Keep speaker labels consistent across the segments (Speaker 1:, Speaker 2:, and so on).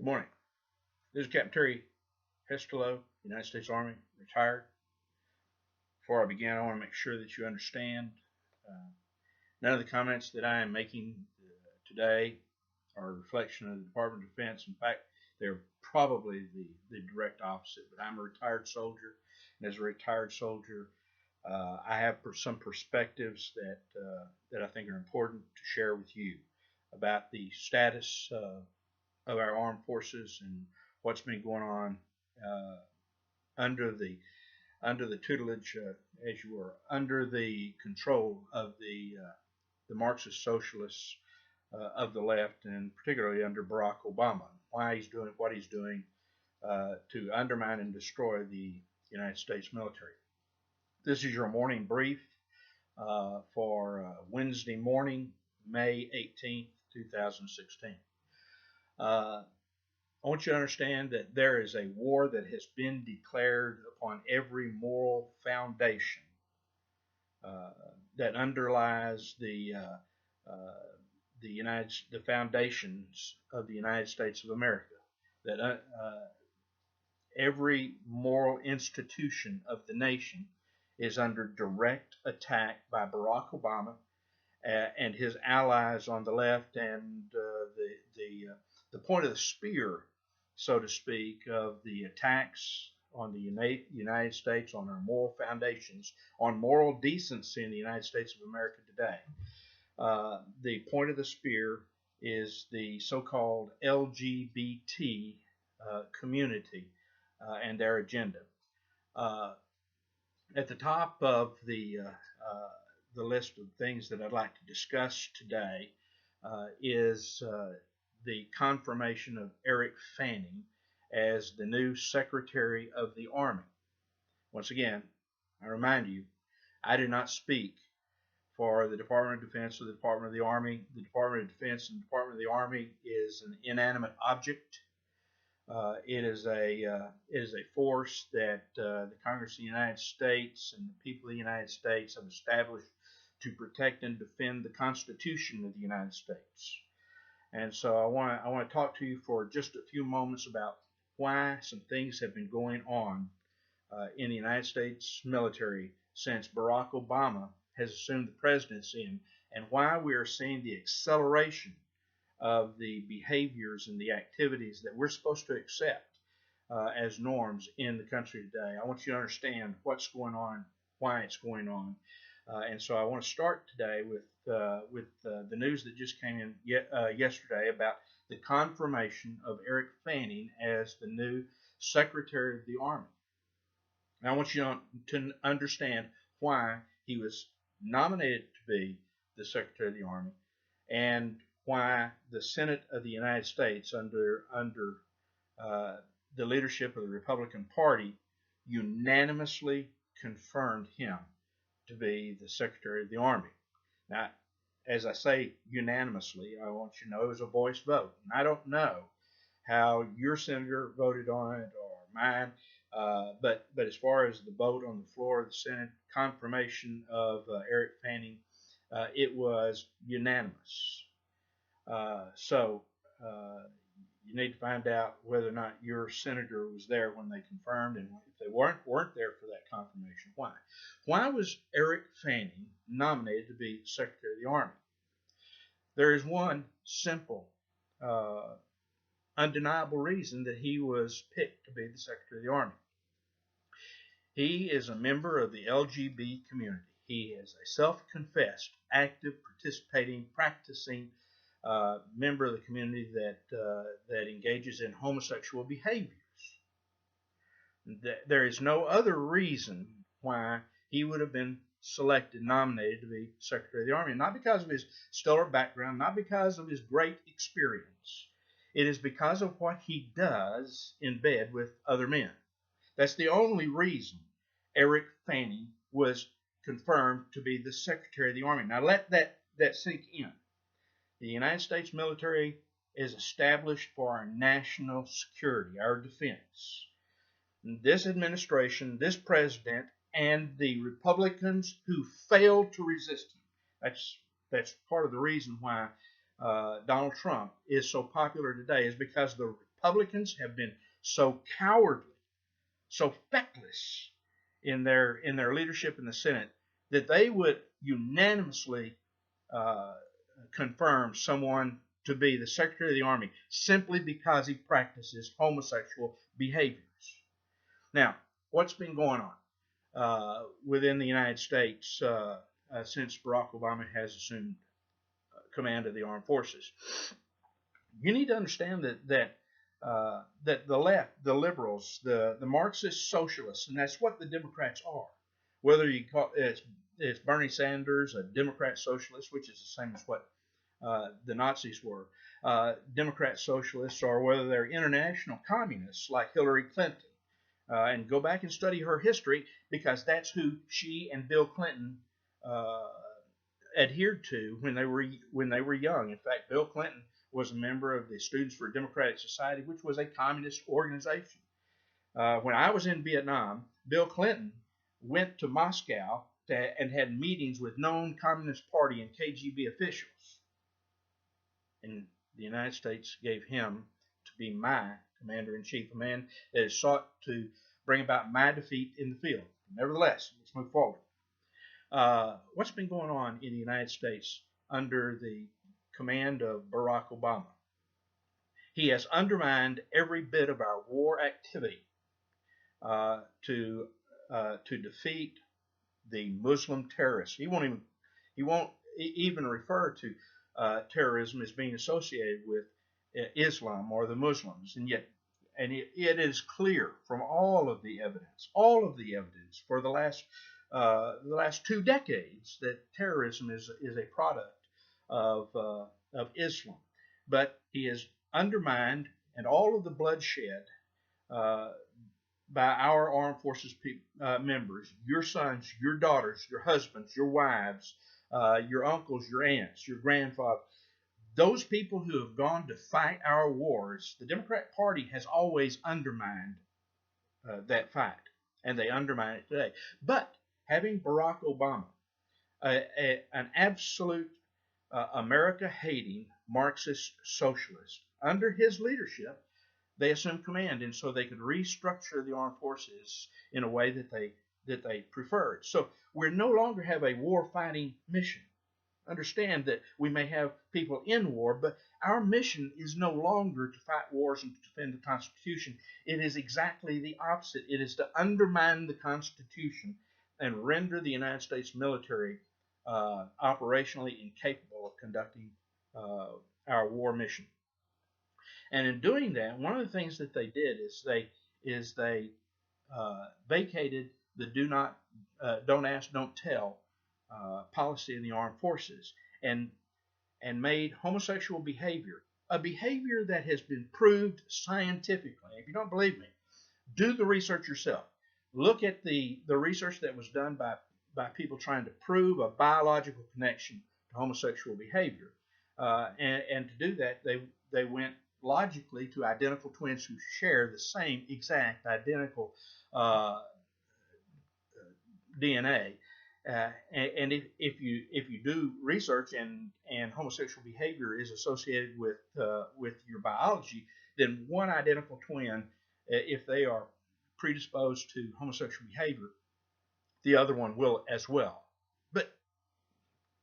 Speaker 1: Good morning. This is Captain Terry Hestelow, United States Army, retired. Before I begin, I want to make sure that you understand none of the comments that I am making today are a reflection of the Department of Defense. In fact, they're probably the direct opposite. But I'm a retired soldier, and as a retired soldier, I have some perspectives that I think are important to share with you about the status of our armed forces and what's been going on uh, under the tutelage, as you were, under the control of the Marxist socialists of the left, and particularly under Barack Obama. Why he's doing what he's doing to undermine and destroy the United States military. This is your morning brief for Wednesday morning, May 18th, 2016. I want you to understand that there is a war that has been declared upon every moral foundation that underlies the foundations of the United States of America. That every moral institution of the nation is under direct attack by Barack Obama and his allies on the left, and the point of the spear, so to speak, of the attacks on the United States, on our moral foundations, on moral decency in the United States of America today. The point of the spear is the so-called LGBT community and their agenda. At the top of the list of things that I'd like to discuss today is the confirmation of Eric Fanning as the new Secretary of the Army. Once again, I remind you, I do not speak for the Department of Defense or the Department of the Army. The Department of Defense and the Department of the Army is an inanimate object. It is a force that the Congress of the United States and the people of the United States have established to protect and defend the Constitution of the United States. And so I want to talk to you for just a few moments about why some things have been going on in the United States military since Barack Obama has assumed the presidency, and why we are seeing the acceleration of the behaviors and the activities that we're supposed to accept as norms in the country today. I want you to understand what's going on, why it's going on. And so I want to start today with the news that just came in yesterday about the confirmation of Eric Fanning as the new Secretary of the Army. And I want you to understand why he was nominated to be the Secretary of the Army, and why the Senate of the United States, under the leadership of the Republican Party, unanimously confirmed him to be the Secretary of the Army. Now, as I say unanimously, I want you to know it was a voice vote. And I don't know how your senator voted on it or mine, but as far as the vote on the floor of the Senate, confirmation of Eric Fanning, it was unanimous. So you need to find out whether or not your senator was there when they confirmed, and if they weren't there for that confirmation, why? Why was Eric Fanning nominated to be Secretary of the Army? There is one simple, undeniable reason that he was picked to be the Secretary of the Army. He is a member of the LGBT community. He is a self-confessed, active, participating, practicing member of the community that engages in homosexual behaviors. There is no other reason why he would have been selected, nominated to be Secretary of the Army, not because of his stellar background, not because of his great experience. It is because of what he does in bed with other men. That's the only reason Eric Fanning was confirmed to be the Secretary of the Army. Now let that sink in. The United States military is established for our national security, our defense. This administration, this president, and the Republicans who failed to resist him. That's part of the reason why Donald Trump is so popular today, is because the Republicans have been so cowardly, so feckless in their leadership in the Senate that they would unanimously uh, confirm someone to be the Secretary of the Army simply because he practices homosexual behaviors. Now, what's been going on within the United States since Barack Obama has assumed command of the armed forces? You need to understand that the left, the liberals, the Marxist socialists, and that's what the Democrats are. Whether you call it's Bernie Sanders, a Democrat socialist, which is the same as what the Nazis were, Democrat socialists, or whether they're international communists like Hillary Clinton. And go back and study her history, because that's who she and Bill Clinton adhered to when they were young. In fact, Bill Clinton was a member of the Students for a Democratic Society, which was a communist organization. When I was in Vietnam, Bill Clinton went to Moscow and had meetings with known Communist Party and KGB officials. And the United States gave him to be my commander-in-chief, a man that has sought to bring about my defeat in the field. Nevertheless, let's move forward. What's been going on in the United States under the command of Barack Obama? He has undermined every bit of our war activity to defeat the Muslim terrorists. He won't even refer to terrorism as being associated with Islam or the Muslims, and yet, it is clear from all of the evidence for the last 2 decades that terrorism is a product of Islam. But he has undermined, and all of the bloodshed by our armed forces members, your sons, your daughters, your husbands, your wives, your uncles, your aunts, your grandfathers, those people who have gone to fight our wars, the Democrat Party has always undermined that fight, and they undermine it today. But having Barack Obama, an absolute America-hating Marxist socialist, under his leadership, they assumed command, and so they could restructure the armed forces in a way that they preferred. So we no longer have a war-fighting mission. Understand that we may have people in war, but our mission is no longer to fight wars and to defend the Constitution. It is exactly the opposite. It is to undermine the Constitution and render the United States military operationally incapable of conducting our war mission. And in doing that, one of the things that they did is they vacated the don't ask, don't tell policy in the armed forces, and made homosexual behavior a behavior that has been proved scientifically. If you don't believe me, do the research yourself. Look at the research that was done by people trying to prove a biological connection to homosexual behavior, and to do that, they went logically to identical twins who share the same exact identical DNA. And if you do research and homosexual behavior is associated with your biology, then one identical twin, if they are predisposed to homosexual behavior, the other one will as well. But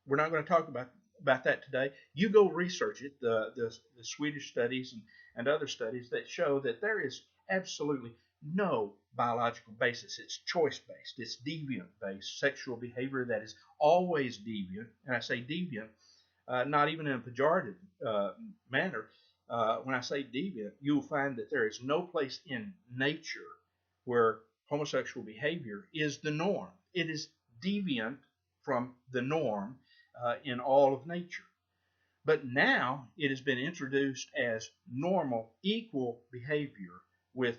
Speaker 1: we're not going to talk about that today. You go research it. The Swedish studies and other studies that show that there is absolutely no biological basis. It's choice-based. It's deviant-based sexual behavior that is always deviant. And I say deviant, not even in a pejorative manner. When I say deviant, you'll find that there is no place in nature where homosexual behavior is the norm. It is deviant from the norm in all of nature. But now it has been introduced as normal, equal behavior with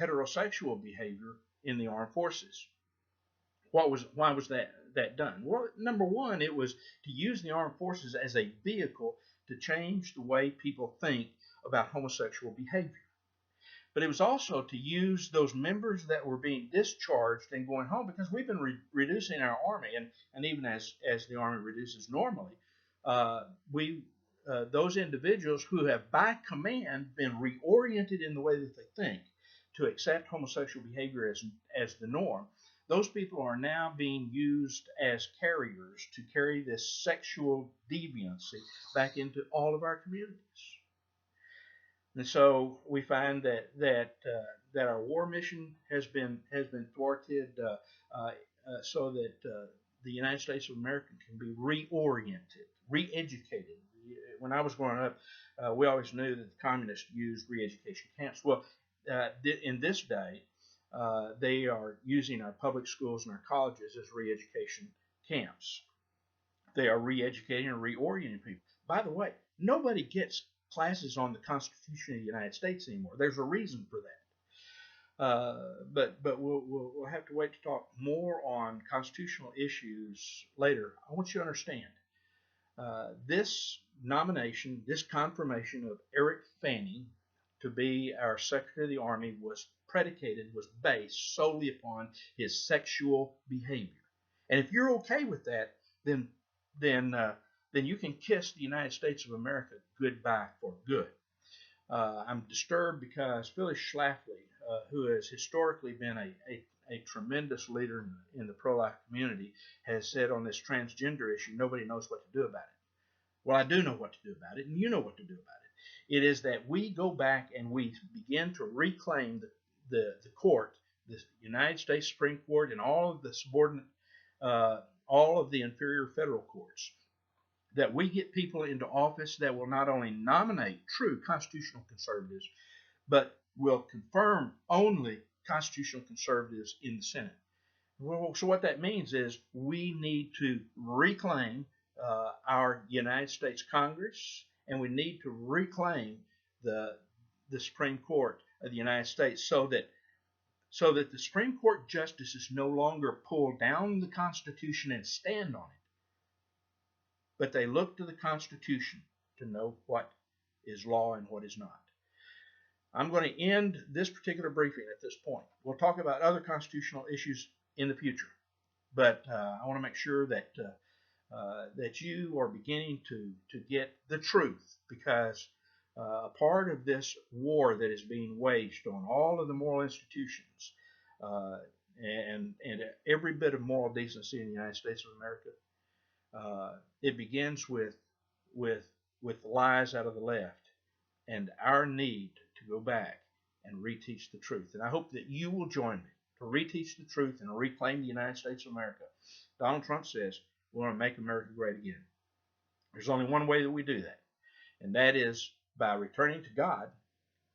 Speaker 1: heterosexual behavior in the armed forces. Why was that done? Well, number one, it was to use the armed forces as a vehicle to change the way people think about homosexual behavior. But it was also to use those members that were being discharged and going home, because we've been reducing our army, and even as the army reduces normally, we those individuals who have by command been reoriented in the way that they think to accept homosexual behavior as the norm, those people are now being used as carriers to carry this sexual deviancy back into all of our communities. And so we find that our war mission has been thwarted, so that the United States of America can be reoriented, re-educated. When I was growing up, we always knew that the communists used re-education camps. Well, in this day, they are using our public schools and our colleges as re-education camps. They are re-educating and reorienting people. By the way, nobody gets classes on the Constitution of the United States anymore. There's a reason for that. But we'll have to wait to talk more on constitutional issues later. I want you to understand this nomination, this confirmation of Eric Fanning to be our Secretary of the Army was based solely upon his sexual behavior. And if you're okay with that, then you can kiss the United States of America goodbye for good. I'm disturbed because Phyllis Schlafly, who has historically been a tremendous leader in the pro-life community, has said on this transgender issue, nobody knows what to do about it. Well, I do know what to do about it, and you know what to do about it. It is that we go back and we begin to reclaim the court, the United States Supreme Court, and all of the subordinate, all of the inferior federal courts, that we get people into office that will not only nominate true constitutional conservatives, but will confirm only constitutional conservatives in the Senate. Well, so what that means is we need to reclaim our United States Congress, and we need to reclaim the Supreme Court of the United States, so that the Supreme Court justices no longer pull down the Constitution and stand on it, but they look to the Constitution to know what is law and what is not. I'm going to end this particular briefing at this point. We'll talk about other constitutional issues in the future, but I want to make sure that you are beginning to get the truth, because a part of this war that is being waged on all of the moral institutions and every bit of moral decency in the United States of America, it begins with the lies out of the left, and our need to go back and reteach the truth. And I hope that you will join me to reteach the truth and reclaim the United States of America. Donald Trump says we want to make America great again. There's only one way that we do that, and that is by returning to God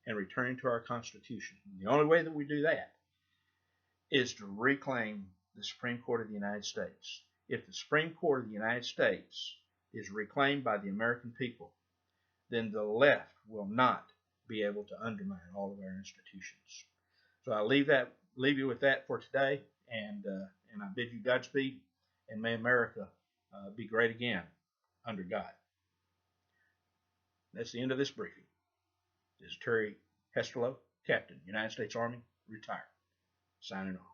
Speaker 1: and returning to our Constitution. And the only way that we do that is to reclaim the Supreme Court of the United States. If the Supreme Court of the United States is reclaimed by the American people, then the left will not be able to undermine all of our institutions. So I leave you with that for today, and I bid you Godspeed, and may America be great again under God. That's the end of this briefing. This is Terry Hesterlow, Captain, United States Army, retired, signing off.